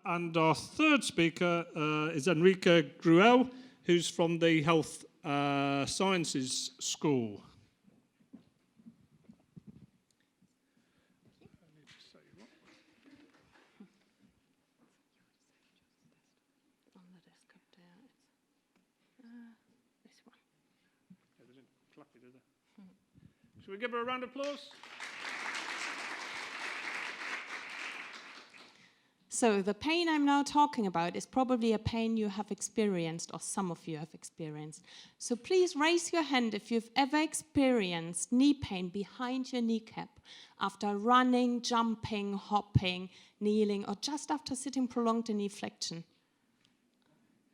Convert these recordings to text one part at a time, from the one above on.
And our third speaker is Enrica Gruel, who's from the Health Sciences School. On the desktop there, it's this one. Yeah, they didn't clap it, did they? Should we give her a round of applause? So the pain I'm now talking about is probably a pain you have experienced, or some of you have experienced. So please raise your hand if you've ever experienced knee pain behind your kneecap after running, jumping, hopping, kneeling, or just after sitting prolonged in knee flexion.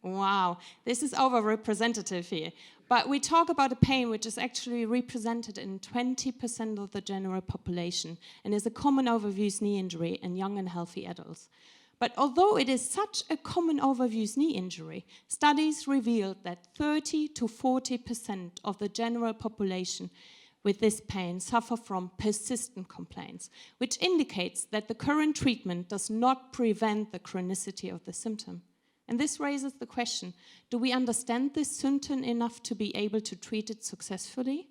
Wow, this is overrepresentative here. But we talk about a pain which is actually represented in 20% of the general population and is a common overuse knee injury in young and healthy adults. But although it is such a common overuse knee injury, studies revealed that 30 to 40% of the general population with this pain suffer from persistent complaints, which indicates that the current treatment does not prevent the chronicity of the symptom. And this raises the question, do we understand this symptom enough to be able to treat it successfully?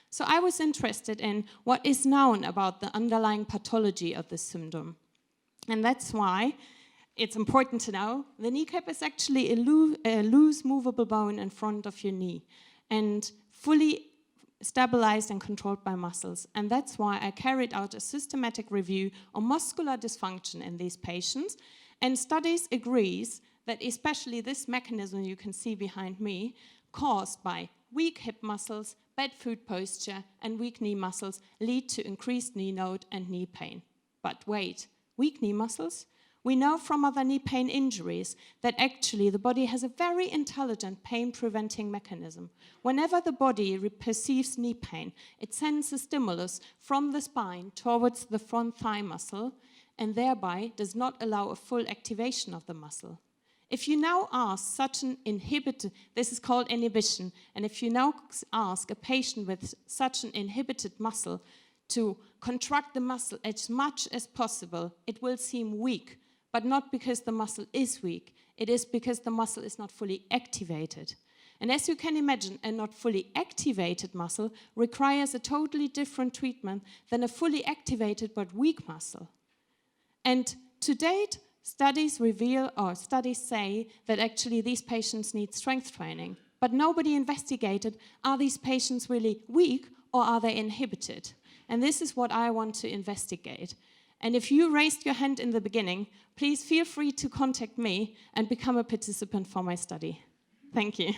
So I was interested in what is known about the underlying pathology of this symptom. And that's why it's important to know the kneecap is actually a loose movable bone in front of your knee and fully stabilized and controlled by muscles. And that's why I carried out a systematic review on muscular dysfunction in these patients. And studies agrees that especially this mechanism you can see behind me, caused by weak hip muscles, bad foot posture, and weak knee muscles, lead to increased knee node and knee pain. But wait, weak knee muscles? We know from other knee pain injuries that actually the body has a very intelligent pain-preventing mechanism. Whenever the body perceives knee pain, it sends a stimulus from the spine towards the front thigh muscle and thereby does not allow a full activation of the muscle. If you now ask such an inhibited, this is called inhibition, and if you now ask a patient with such an inhibited muscle to contract the muscle as much as possible, it will seem weak, but not because the muscle is weak, it is because the muscle is not fully activated. And as you can imagine, a not fully activated muscle requires a totally different treatment than a fully activated but weak muscle. And to date, studies say that actually these patients need strength training, but nobody investigated, are these patients really weak or are they inhibited? And this is what I want to investigate. And if you raised your hand in the beginning, please feel free to contact me and become a participant for my study. Thank you.